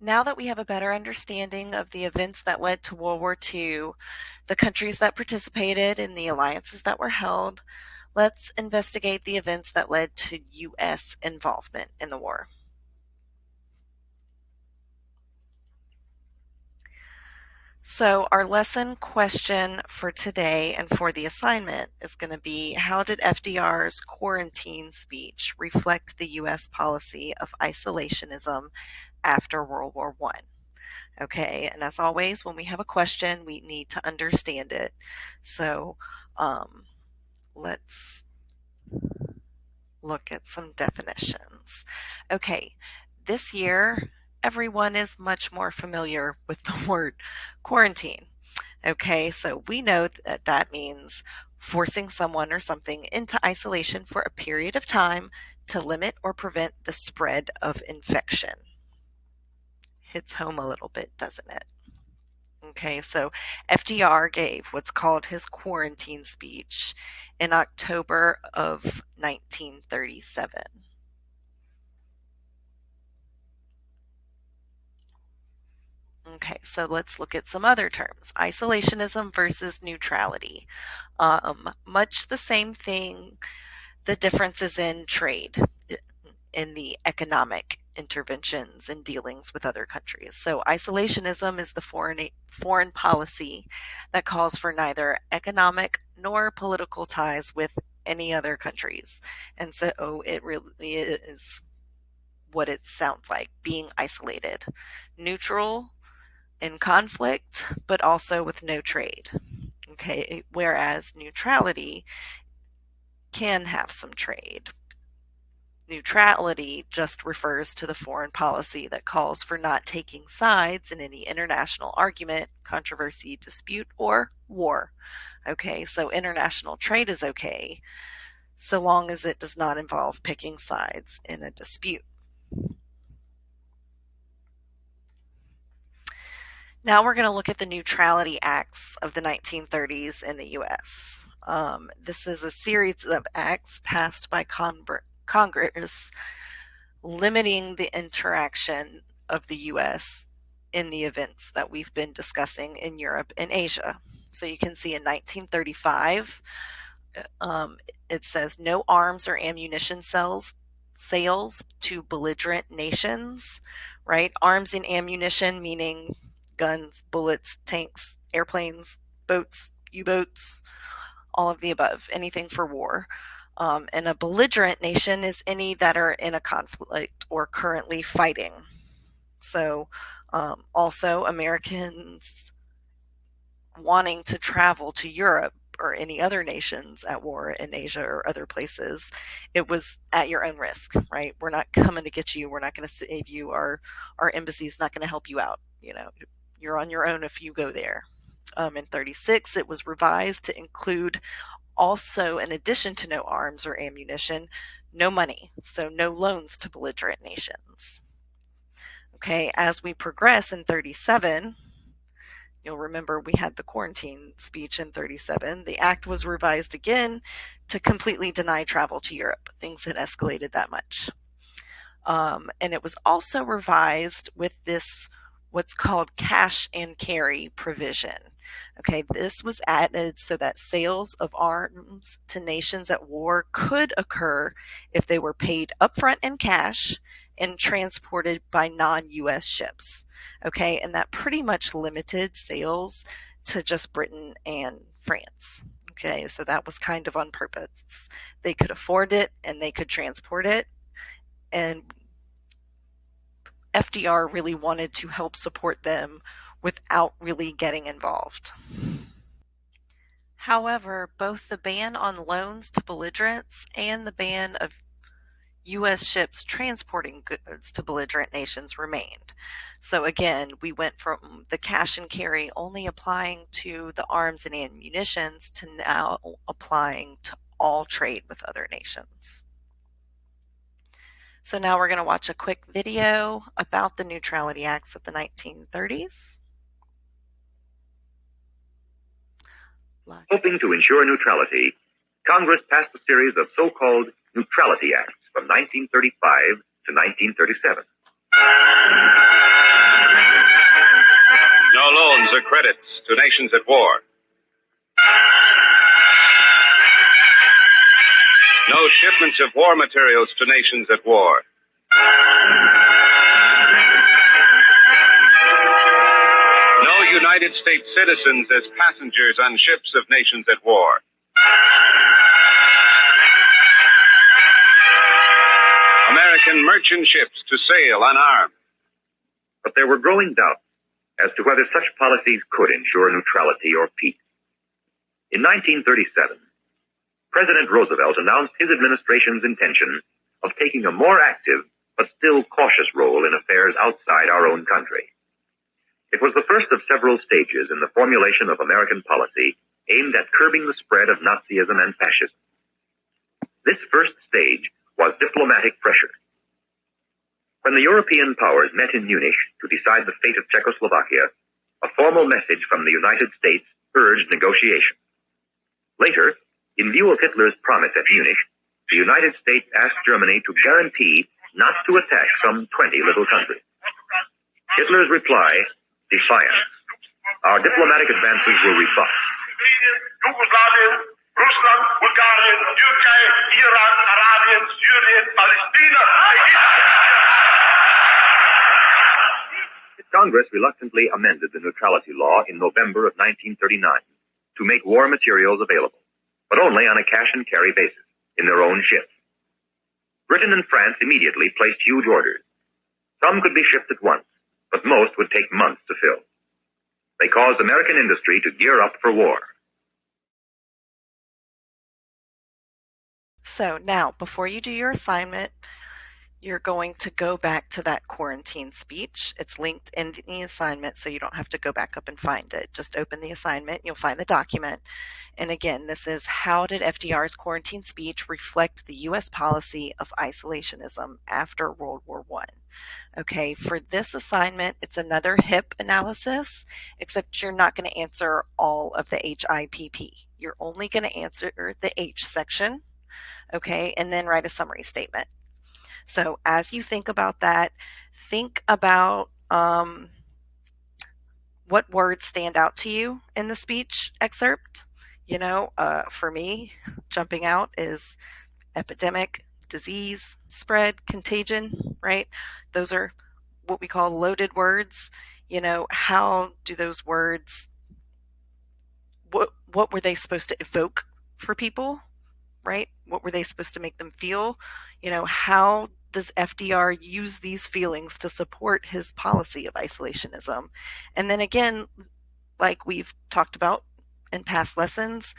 Now that we have a better understanding of the events that led to World War II, the countries that participated, and the alliances that were held, let's investigate the events that led to U.S. involvement in the war. So our lesson question for today and for the assignment is going to be, how did FDR's quarantine speech reflect the U.S. policy of isolationism after World War I? Okay, and as always, when we have a question, we need to understand it. So let's look at some definitions. Okay, this year, everyone is much more familiar with the word quarantine. Okay, so we know that that means forcing someone or something into isolation for a period of time to limit or prevent the spread of infection. Hits home a little bit, doesn't it? Okay, so FDR gave what's called his quarantine speech in October of 1937. Okay, so let's look at some other terms. Isolationism versus neutrality. Much the same thing. The difference is in trade, in the economic interventions and dealings with other countries. So isolationism is the foreign policy that calls for neither economic nor political ties with any other countries. And so it really is what it sounds like, being isolated. Neutral in conflict, but also with no trade. Okay, whereas neutrality can have some trade. Neutrality just refers to the foreign policy that calls for not taking sides in any international argument, controversy, dispute, or war. Okay, so international trade is okay so long as it does not involve picking sides in a dispute. Now we're going to look at the Neutrality Acts of the 1930s in the U.S. This is a series of acts passed by Congress limiting the interaction of the U.S. in the events that we've been discussing in Europe and Asia. So you can see in 1935, it says no arms or ammunition sales to belligerent nations, right? Arms and ammunition meaning guns, bullets, tanks, airplanes, boats, U-boats, all of the above, anything for war. And a belligerent nation is any that are in a conflict or currently fighting. So also Americans wanting to travel to Europe or any other nations at war in Asia or other places, it was at your own risk, right? We're not coming to get you. We're not going to save you. Our embassy is not going to help you out. You know, you're on your own if you go there. In 36, it was revised to include also, in addition to no arms or ammunition, no money, so no loans to belligerent nations. Okay, as we progress in 37, you'll remember we had the quarantine speech in 37. The act was revised again to completely deny travel to Europe. Things had escalated that much. And it was also revised with this, what's called cash and carry provision. Okay, this was added so that sales of arms to nations at war could occur if they were paid upfront in cash and transported by non-US ships. Okay, and that pretty much limited sales to just Britain and France. Okay, so that was kind of on purpose. They could afford it and they could transport it, and FDR really wanted to help support them without really getting involved. However, both the ban on loans to belligerents and the ban of U.S. ships transporting goods to belligerent nations remained. So again, we went from the cash and carry only applying to the arms and ammunitions to now applying to all trade with other nations. So now we're going to watch a quick video about the Neutrality Acts of the 1930s. Hoping to ensure neutrality, Congress passed a series of so-called Neutrality Acts from 1935 to 1937. credits to nations at war. No shipments of war materials to nations at war. No United States citizens as passengers on ships of nations at war. American merchant ships to sail unarmed. But there were growing doubts as to whether such policies could ensure neutrality or peace. In 1937, President Roosevelt announced his administration's intention of taking a more active but still cautious role in affairs outside our own country. It was the first of several stages in the formulation of American policy aimed at curbing the spread of Nazism and fascism. This first stage was diplomatic pressure. When the European powers met in Munich to decide the fate of Czechoslovakia, a formal message from the United States urged negotiation. Later, in view of Hitler's promise at Munich, the United States asked Germany to guarantee not to attack some 20 little countries. Hitler's reply, defiance. Our diplomatic advances were rebuffed. Yugoslavien, Russland, Bulgarien, Turkey, Iran, Arabien, Syrien, Palestina. Congress reluctantly amended the neutrality law in November of 1939 to make war materials available, but only on a cash-and-carry basis, in their own ships. Britain and France immediately placed huge orders. Some could be shipped at once, but most would take months to fill. They caused American industry to gear up for war. So now, before you do your assignment, you're going to go back to that quarantine speech. It's linked in the assignment, so you don't have to go back up and find it. Just open the assignment, you'll find the document. And again, this is how did FDR's quarantine speech reflect the U.S. policy of isolationism after World War I? Okay, for this assignment, it's another HIP analysis, except you're not going to answer all of the HIPP. You're only going to answer the H section, okay, and then write a summary statement. So as you think about that, think about what words stand out to you in the speech excerpt. For me, jumping out is epidemic, disease, spread, contagion, right? Those are what we call loaded words. How do those words, what were they supposed to evoke for people, right? What were they supposed to make them feel? How does FDR use these feelings to support his policy of isolationism? And then again, like we've talked about in past lessons,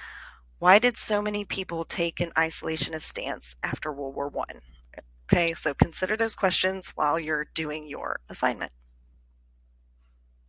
why did so many people take an isolationist stance after World War I? Okay, so consider those questions while you're doing your assignment.